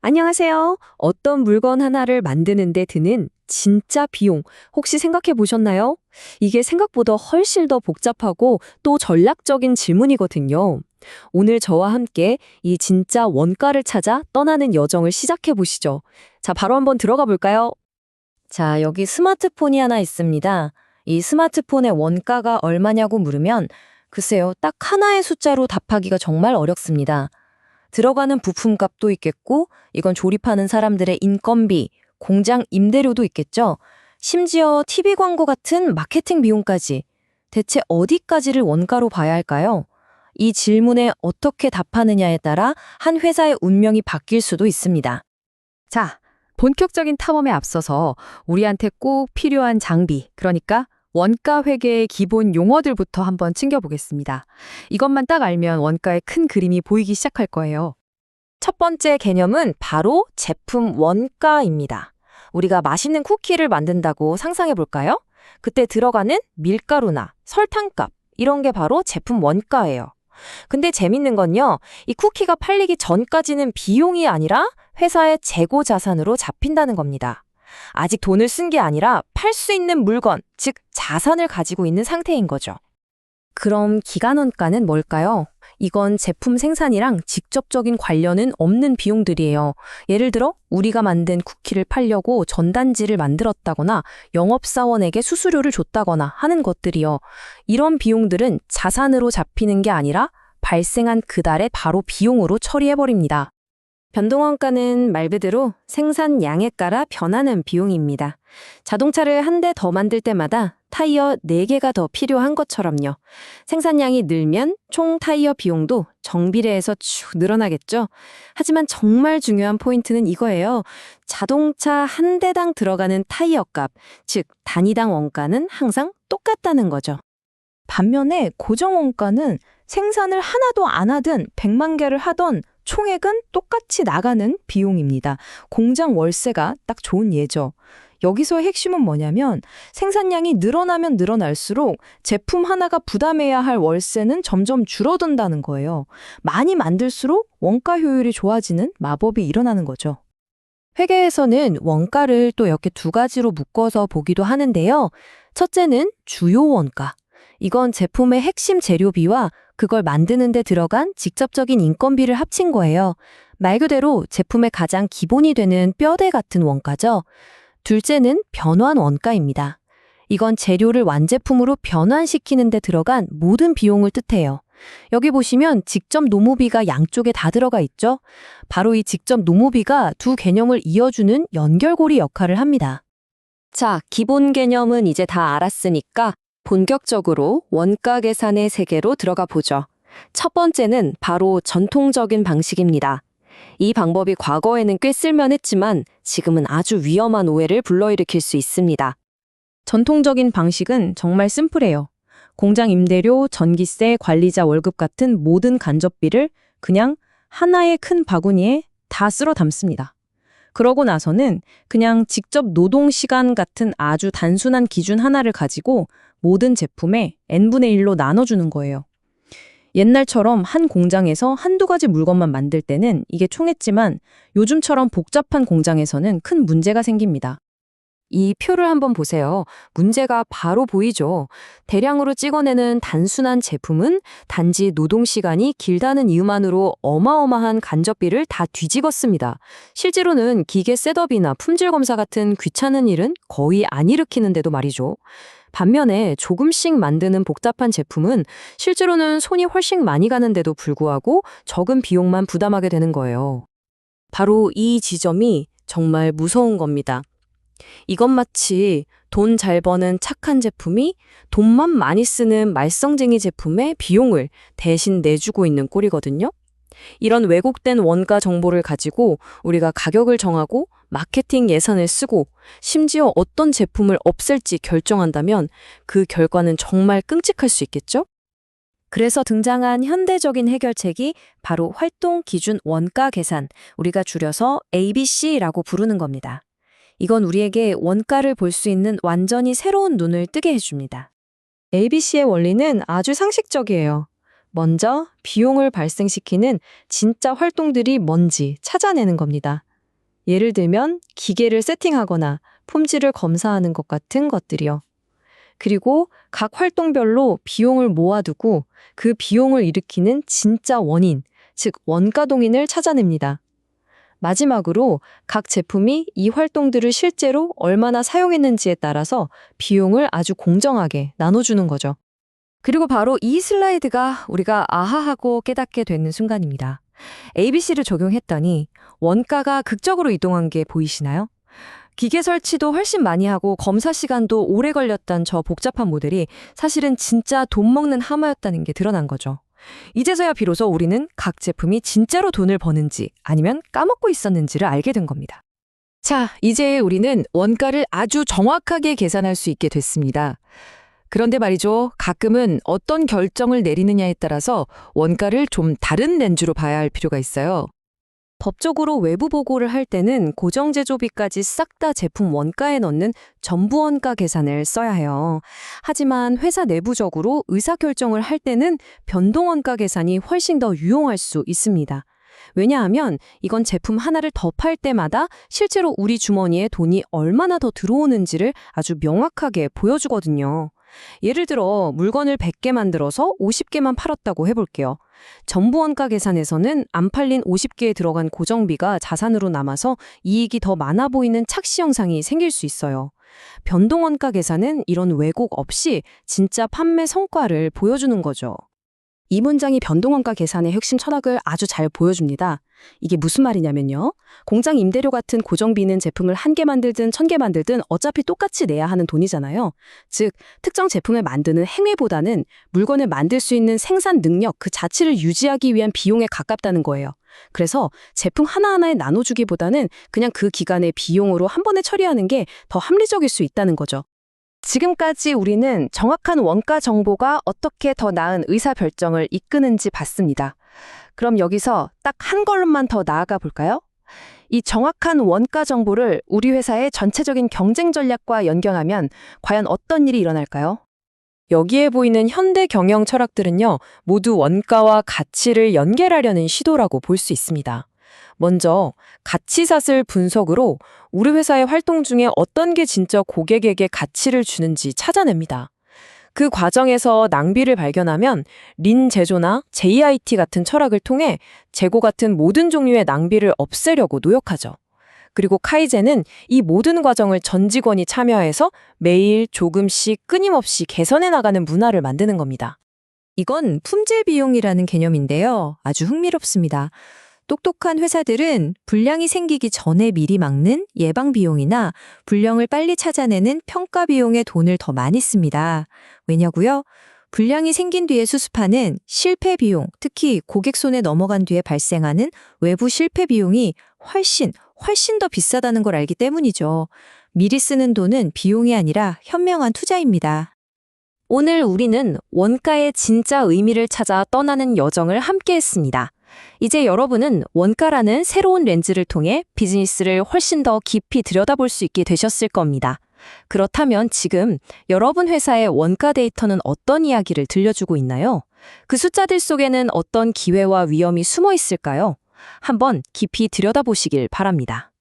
안녕하세요. 어떤 물건 하나를 만드는데 드는 진짜 비용 혹시 생각해 보셨나요? 이게 생각보다 훨씬 더 복잡하고 또 전략적인 질문이거든요. 오늘 저와 함께 이 진짜 원가를 찾아 떠나는 여정을 시작해 보시죠. 자, 바로 한번 들어가 볼까요? 자, 여기 스마트폰이 하나 있습니다. 이 스마트폰의 원가가 얼마냐고 물으면 글쎄요, 딱 하나의 숫자로 답하기가 정말 어렵습니다. 들어가는 부품값도 있겠고, 이건 조립하는 사람들의 인건비, 공장 임대료도 있겠죠. 심지어 TV 광고 같은 마케팅 비용까지. 대체 어디까지를 원가로 봐야 할까요? 이 질문에 어떻게 답하느냐에 따라 한 회사의 운명이 바뀔 수도 있습니다. 자, 본격적인 탐험에 앞서서 우리한테 꼭 필요한 장비, 그러니까 원가 회계의 기본 용어들부터 한번 챙겨보겠습니다. 이것만 딱 알면 원가의 큰 그림이 보이기 시작할 거예요. 첫 번째 개념은 바로 제품 원가입니다. 우리가 맛있는 쿠키를 만든다고 상상해 볼까요? 그때 들어가는 밀가루나 설탕값, 이런 게 바로 제품 원가예요. 근데 재밌는 건요, 이 쿠키가 팔리기 전까지는 비용이 아니라 회사의 재고 자산으로 잡힌다는 겁니다. 아직 돈을 쓴 게 아니라 팔 수 있는 물건, 즉 자산을 가지고 있는 상태인 거죠. 그럼 기간 원가는 뭘까요? 이건 제품 생산이랑 직접적인 관련은 없는 비용들이에요. 예를 들어 우리가 만든 쿠키를 팔려고 전단지를 만들었다거나 영업사원에게 수수료를 줬다거나 하는 것들이요. 이런 비용들은 자산으로 잡히는 게 아니라 발생한 그달에 바로 비용으로 처리해버립니다. 변동원가는 말 그대로 생산량에 따라 변하는 비용입니다. 자동차를 한 대 더 만들 때마다 타이어 4개가 더 필요한 것처럼요. 생산량이 늘면 총 타이어 비용도 정비례해서 쭉 늘어나겠죠. 하지만 정말 중요한 포인트는 이거예요. 자동차 한 대당 들어가는 타이어 값, 즉 단위당 원가는 항상 똑같다는 거죠. 반면에 고정 원가는 생산을 하나도 안 하든 100만 개를 하던 총액은 똑같이 나가는 비용입니다. 공장 월세가 딱 좋은 예죠. 여기서의 핵심은 뭐냐면 생산량이 늘어나면 늘어날수록 제품 하나가 부담해야 할 월세는 점점 줄어든다는 거예요. 많이 만들수록 원가 효율이 좋아지는 마법이 일어나는 거죠. 회계에서는 원가를 또 이렇게 두 가지로 묶어서 보기도 하는데요. 첫째는 주요 원가. 이건 제품의 핵심 재료비와 그걸 만드는 데 들어간 직접적인 인건비를 합친 거예요. 말 그대로 제품의 가장 기본이 되는 뼈대 같은 원가죠. 둘째는 변환 원가입니다. 이건 재료를 완제품으로 변환시키는 데 들어간 모든 비용을 뜻해요. 여기 보시면 직접 노무비가 양쪽에 다 들어가 있죠. 바로 이 직접 노무비가 두 개념을 이어주는 연결고리 역할을 합니다. 자, 기본 개념은 이제 다 알았으니까 본격적으로 원가 계산의 세계로 들어가 보죠. 첫 번째는 바로 전통적인 방식입니다. 이 방법이 과거에는 꽤 쓸만했지만 지금은 아주 위험한 오해를 불러일으킬 수 있습니다. 전통적인 방식은 정말 심플해요. 공장 임대료, 전기세, 관리자 월급 같은 모든 간접비를 그냥 하나의 큰 바구니에 다 쓸어 담습니다. 그러고 나서는 그냥 직접 노동시간 같은 아주 단순한 기준 하나를 가지고 모든 제품에 n분의 1로 나눠주는 거예요. 옛날처럼 한 공장에서 한두 가지 물건만 만들 때는 이게 총했지만 요즘처럼 복잡한 공장에서는 큰 문제가 생깁니다. 이 표를 한번 보세요. 문제가 바로 보이죠. 대량으로 찍어내는 단순한 제품은 단지 노동시간이 길다는 이유만으로 어마어마한 간접비를 다 뒤집었습니다. 실제로는 기계 셋업이나 품질 검사 같은 귀찮은 일은 거의 안 일으키는데도 말이죠. 반면에 조금씩 만드는 복잡한 제품은 실제로는 손이 훨씬 많이 가는데도 불구하고 적은 비용만 부담하게 되는 거예요. 바로 이 지점이 정말 무서운 겁니다. 이건 마치 돈 잘 버는 착한 제품이 돈만 많이 쓰는 말썽쟁이 제품의 비용을 대신 내주고 있는 꼴이거든요. 이런 왜곡된 원가 정보를 가지고 우리가 가격을 정하고 마케팅 예산을 쓰고 심지어 어떤 제품을 없앨지 결정한다면 그 결과는 정말 끔찍할 수 있겠죠? 그래서 등장한 현대적인 해결책이 바로 활동 기준 원가 계산, 우리가 줄여서 ABC라고 부르는 겁니다. 이건 우리에게 원가를 볼 수 있는 완전히 새로운 눈을 뜨게 해줍니다. ABC의 원리는 아주 상식적이에요. 먼저 비용을 발생시키는 진짜 활동들이 뭔지 찾아내는 겁니다. 예를 들면 기계를 세팅하거나 품질을 검사하는 것 같은 것들이요. 그리고 각 활동별로 비용을 모아두고 그 비용을 일으키는 진짜 원인, 즉 원가 동인을 찾아냅니다. 마지막으로 각 제품이 이 활동들을 실제로 얼마나 사용했는지에 따라서 비용을 아주 공정하게 나눠주는 거죠. 그리고 바로 이 슬라이드가 우리가 아하하고 깨닫게 되는 순간입니다. ABC를 적용했더니 원가가 극적으로 이동한 게 보이시나요? 기계 설치도 훨씬 많이 하고 검사 시간도 오래 걸렸던 저 복잡한 모델이 사실은 진짜 돈 먹는 하마였다는 게 드러난 거죠. 이제서야 비로소 우리는 각 제품이 진짜로 돈을 버는지 아니면 까먹고 있었는지를 알게 된 겁니다. 자, 이제 우리는 원가를 아주 정확하게 계산할 수 있게 됐습니다. 그런데 말이죠. 가끔은 어떤 결정을 내리느냐에 따라서 원가를 좀 다른 렌즈로 봐야 할 필요가 있어요. 법적으로 외부 보고를 할 때는 고정제조비까지 싹 다 제품 원가에 넣는 전부 원가 계산을 써야 해요. 하지만 회사 내부적으로 의사결정을 할 때는 변동 원가 계산이 훨씬 더 유용할 수 있습니다. 왜냐하면 이건 제품 하나를 더 팔 때마다 실제로 우리 주머니에 돈이 얼마나 더 들어오는지를 아주 명확하게 보여주거든요. 예를 들어 물건을 100개 만들어서 50개만 팔았다고 해볼게요. 전부 원가 계산에서는 안 팔린 50개에 들어간 고정비가 자산으로 남아서 이익이 더 많아 보이는 착시 현상이 생길 수 있어요. 변동 원가 계산은 이런 왜곡 없이 진짜 판매 성과를 보여주는 거죠. 이 문장이 변동원가 계산의 핵심 철학을 아주 잘 보여줍니다. 이게 무슨 말이냐면요. 공장 임대료 같은 고정비는 제품을 1개 만들든 1000개 만들든 어차피 똑같이 내야 하는 돈이잖아요. 즉, 특정 제품을 만드는 행위보다는 물건을 만들 수 있는 생산 능력 그 자체를 유지하기 위한 비용에 가깝다는 거예요. 그래서 제품 하나하나에 나눠주기보다는 그냥 그 기간의 비용으로 한 번에 처리하는 게 더 합리적일 수 있다는 거죠. 지금까지 우리는 정확한 원가 정보가 어떻게 더 나은 의사결정을 이끄는지 봤습니다. 그럼 여기서 딱 한 걸음만 더 나아가 볼까요? 이 정확한 원가 정보를 우리 회사의 전체적인 경쟁 전략과 연결하면 과연 어떤 일이 일어날까요? 여기에 보이는 현대 경영 철학들은요, 모두 원가와 가치를 연결하려는 시도라고 볼 수 있습니다. 먼저 가치사슬 분석으로 우리 회사의 활동 중에 어떤 게 진짜 고객에게 가치를 주는지 찾아냅니다. 그 과정에서 낭비를 발견하면 린 제조나 JIT 같은 철학을 통해 재고 같은 모든 종류의 낭비를 없애려고 노력하죠. 그리고 카이젠은 이 모든 과정을 전 직원이 참여해서 매일 조금씩 끊임없이 개선해 나가는 문화를 만드는 겁니다. 이건 품질 비용이라는 개념인데요. 아주 흥미롭습니다. 똑똑한 회사들은 불량이 생기기 전에 미리 막는 예방 비용이나 불량을 빨리 찾아내는 평가 비용에 돈을 더 많이 씁니다. 왜냐고요? 불량이 생긴 뒤에 수습하는 실패 비용, 특히 고객 손에 넘어간 뒤에 발생하는 외부 실패 비용이 훨씬 더 비싸다는 걸 알기 때문이죠. 미리 쓰는 돈은 비용이 아니라 현명한 투자입니다. 오늘 우리는 원가의 진짜 의미를 찾아 떠나는 여정을 함께 했습니다. 이제 여러분은 원가라는 새로운 렌즈를 통해 비즈니스를 훨씬 더 깊이 들여다볼 수 있게 되셨을 겁니다. 그렇다면 지금 여러분 회사의 원가 데이터는 어떤 이야기를 들려주고 있나요? 그 숫자들 속에는 어떤 기회와 위험이 숨어 있을까요? 한번 깊이 들여다보시길 바랍니다.